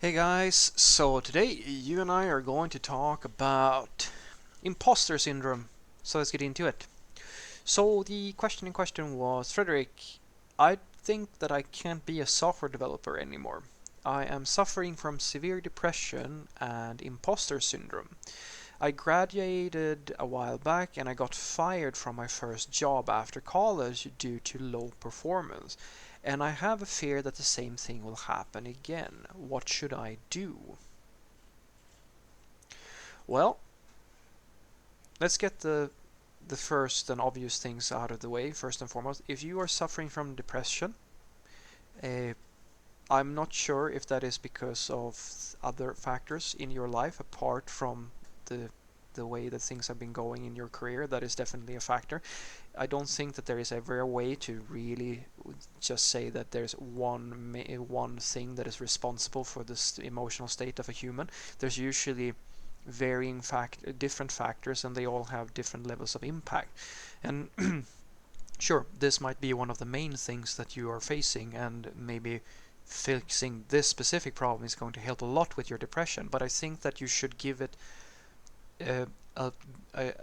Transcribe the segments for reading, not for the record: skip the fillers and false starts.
Hey guys, so today you and I are going to talk about imposter syndrome. So let's get into it. So the question in question was, Frederick, I think that I can't be a software developer anymore. I am suffering from severe depression and imposter syndrome. I graduated a while back and I got fired from my first job after college due to low performance. And I have a fear that the same thing will happen again. What should I do? Well, let's get the first and obvious things out of the way. First and foremost, if you are suffering from depression, uh, I'm not sure if that is because of other factors in your life apart from the the way that things have been going in your career. That is definitely a factor. I don't think that there is ever a way to really just say that there's one thing that is responsible for this emotional state of a human. There's usually different factors, and they all have different levels of impact. And sure, this might be one of the main things that you are facing, and maybe fixing this specific problem is going to help a lot with your depression. But I think that you should give it uh, a,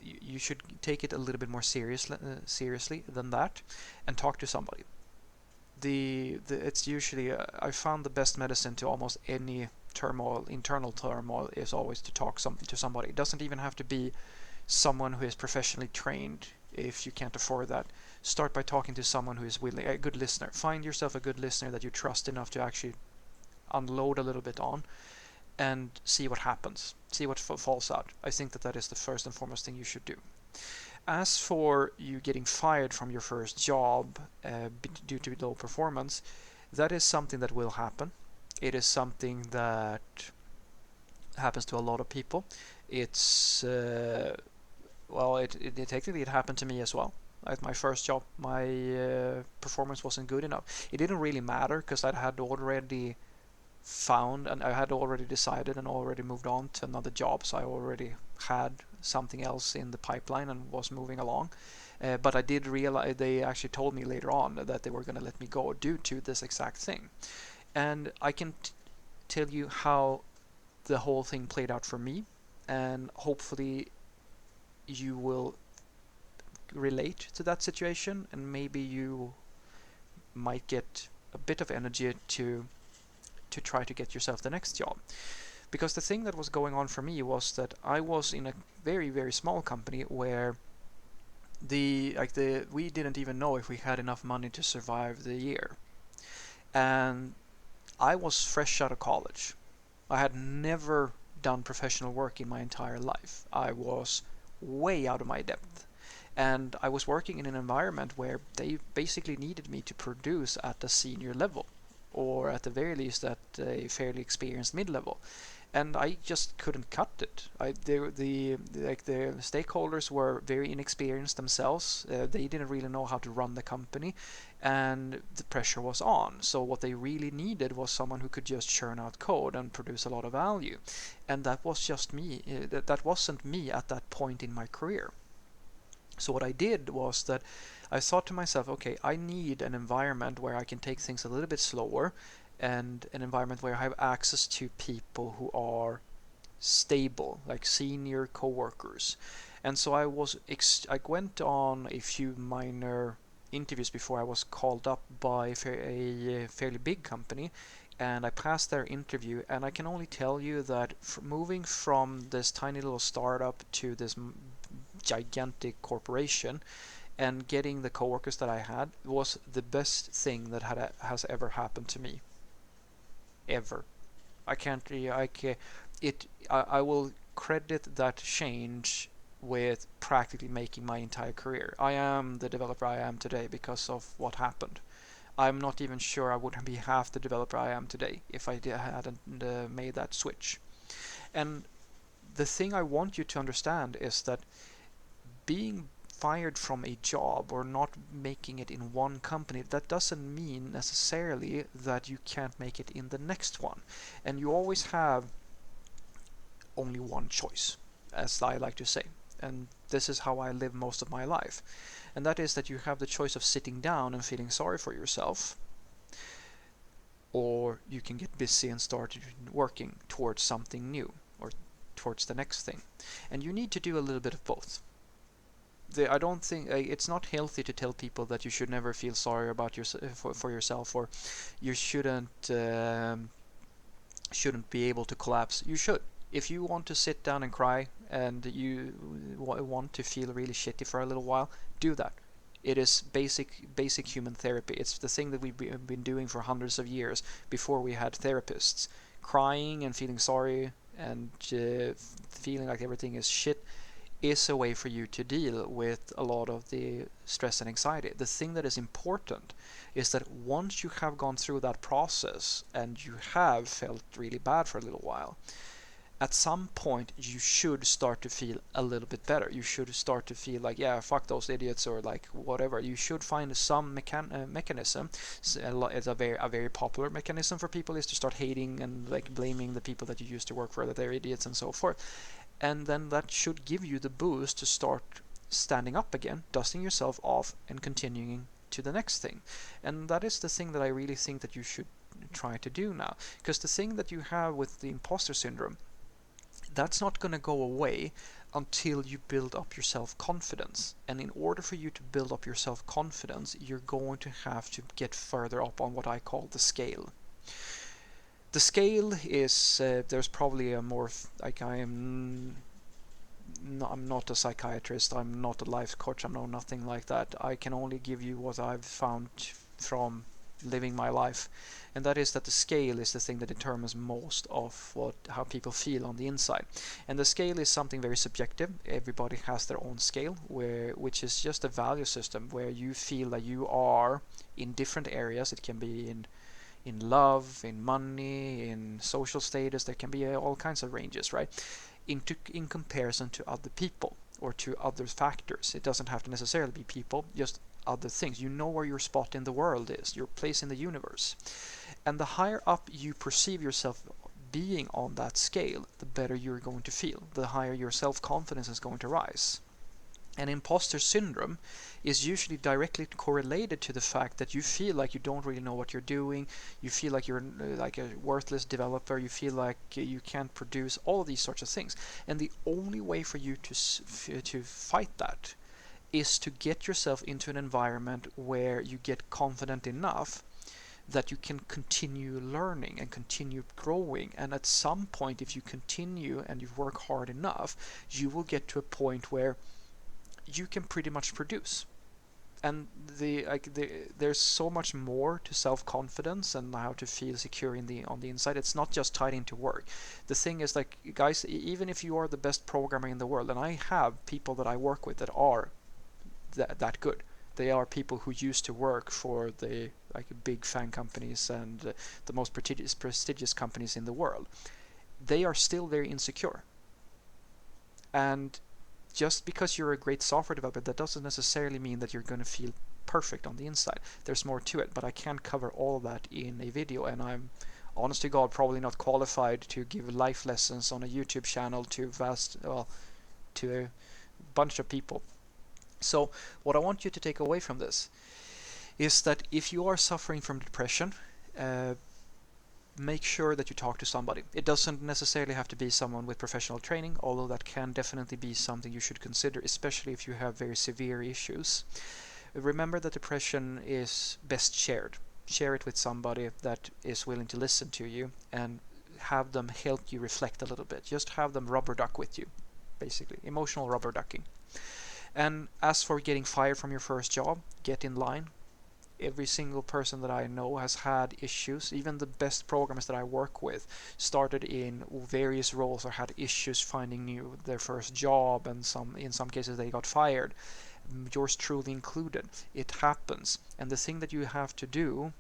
you should take it a little bit more seriously than that, and talk to somebody. The it's usually I found the best medicine to almost any turmoil, internal turmoil, is always to talk to somebody. It doesn't even have to be someone who is professionally trained. If you can't afford that, start by talking to someone who is willing, a good listener. Find yourself a good listener that you trust enough to actually unload a little bit on, and see what happens. See what falls out. I think that that is the first and foremost thing you should do. As for you getting fired from your first job due to low performance, that is something that will happen. It is something that happens to a lot of people. It's well, it technically it happened to me as well. At my first job, my performance wasn't good enough. It didn't really matter because I had already found and I had already decided and already moved on to another job, so I already had something else in the pipeline and was moving along. But I did realize they actually told me later on that they were going to let me go due to this exact thing. And I can tell you how the whole thing played out for me, and hopefully you will relate to that situation, and maybe you might get a bit of energy to try to get yourself the next job. Because the thing that was going on for me was that I was in a very small company where the we didn't even know if we had enough money to survive the year. And I was fresh out of college. I had never done professional work in my entire life. I was way out of my depth. And I was working in an environment where they basically needed me to produce at a senior level, or at the very least at a fairly experienced mid-level, and I just couldn't cut it. The stakeholders were very inexperienced themselves. They didn't really know how to run the company, and the pressure was on. So what they really needed was someone who could just churn out code and produce a lot of value, and that was just me. That wasn't me at that point in my career. So what I did was that I thought to myself, okay, I need an environment where I can take things a little bit slower, and an environment where I have access to people who are stable, like senior coworkers. And so I went on a few minor interviews before I was called up by a fairly big company, and I passed their interview. And I can only tell you that moving from this tiny little startup to this gigantic corporation and getting the coworkers that I had was the best thing that has ever happened to me, ever. I can't really, I can, it I will credit that change with practically making my entire career. I am the developer I am today because of what happened. I'm not even sure I wouldn't be half the developer I am today if I hadn't made that switch. And the thing I want you to understand is that being fired from a job or not making it in one company, that doesn't mean necessarily that you can't make it in the next one. And you always have only one choice, as I like to say. And this is how I live most of my life. And that is that you have the choice of sitting down and feeling sorry for yourself, or you can get busy and start working towards something new or towards the next thing. And you need to do a little bit of both. I don't think it's not healthy to tell people that you should never feel sorry about for yourself, or you shouldn't be able to collapse. You should. If you want to sit down and cry and you want to feel really shitty for a little while, do that. It is basic human therapy. It's the thing that we've been doing for hundreds of years before we had therapists. Crying and feeling sorry and feeling like everything is shit is a way for you to deal with a lot of the stress and anxiety. The thing that is important is that once you have gone through that process and you have felt really bad for a little while, at some point you should start to feel a little bit better. You should start to feel like, yeah, fuck those idiots, or like whatever. You should find some mechanism. It's a very popular mechanism for people, is to start hating and like blaming the people that you used to work for, that they're idiots and so forth. And then that should give you the boost to start standing up again, dusting yourself off, and continuing to the next thing. And that is the thing that I really think that you should try to do now. Because the thing that you have with the imposter syndrome, that's not going to go away until you build up your self-confidence. And in order for you to build up your self-confidence, you're going to have to get further up on what I call the scale. The scale is, there's probably a more, like, I'm not a psychiatrist, I'm not a life coach, I'm nothing like that. I can only give you what I've found from living my life, and that is that the scale is the thing that determines most of how people feel on the inside. And the scale is something very subjective. Everybody has their own scale, which is just a value system where you feel that you are in different areas. It can be in love, in money, in social status. There can be all kinds of ranges, right? In comparison to other people or to other factors. It doesn't have to necessarily be people, just other things. You know where your spot in the world is, your place in the universe. And the higher up you perceive yourself being on that scale, the better you're going to feel. The higher your self-confidence is going to rise. And imposter syndrome is usually directly correlated to the fact that you feel like you don't really know what you're doing, you feel like you're like a worthless developer, you feel like you can't produce, all of these sorts of things. And the only way for you to fight that is to get yourself into an environment where you get confident enough that you can continue learning and continue growing. And at some point, if you continue and you work hard enough, you will get to a point where you can pretty much produce. And there's so much more to self-confidence and how to feel secure on the inside. It's not just tied into work. The thing is, like, guys, even if you are the best programmer in the world, and I have people that I work with that are that good. They are people who used to work for the big FAANG companies and the most prestigious companies in the world. They are still very insecure. And just because you're a great software developer, that doesn't necessarily mean that you're going to feel perfect on the inside. There's more to it, but I can't cover all of that in a video, and I'm, honest to God, probably not qualified to give life lessons on a YouTube channel to a bunch of people. So what I want you to take away from this is that if you are suffering from depression, make sure that you talk to somebody. It doesn't necessarily have to be someone with professional training, although that can definitely be something you should consider, especially if you have very severe issues. Remember that depression is best shared. Share it with somebody that is willing to listen to you and have them help you reflect a little bit. Just have them rubber duck with you, basically. Emotional rubber ducking. And as for getting fired from your first job, get in line. Every single person that I know has had issues. Even the best programmers that I work with started in various roles or had issues finding their first job, and in some cases they got fired. Yours truly included. It happens. And the thing that you have to do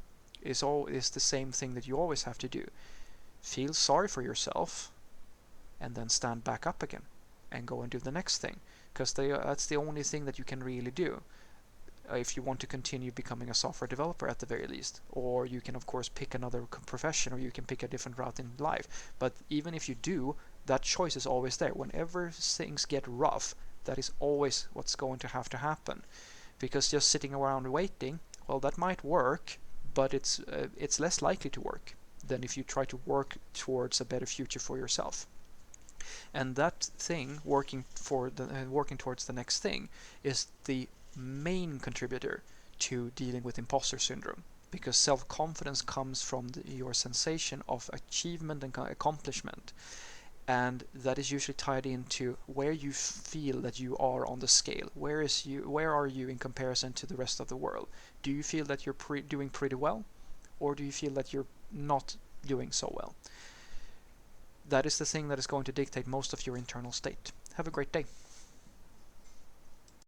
is the same thing that you always have to do. Feel sorry for yourself and then stand back up again and go and do the next thing. Because that's the only thing that you can really do if you want to continue becoming a software developer at the very least. Or you can of course pick another profession, or you can pick a different route in life. But even if you do, that choice is always there. Whenever things get rough, that is always what's going to happen. Because just sitting around waiting, well, that might work, but it's less likely to work than if you try to work towards a better future for yourself. And that thing, working towards the next thing, is the main contributor to dealing with imposter syndrome, because self-confidence comes from your sensation of achievement and accomplishment, and that is usually tied into where you feel that you are on the scale. Where are you in comparison to the rest of the world? Do you feel that you're doing pretty well, or do you feel that you're not doing so well? That is the thing that is going to dictate most of your internal state. Have a great day.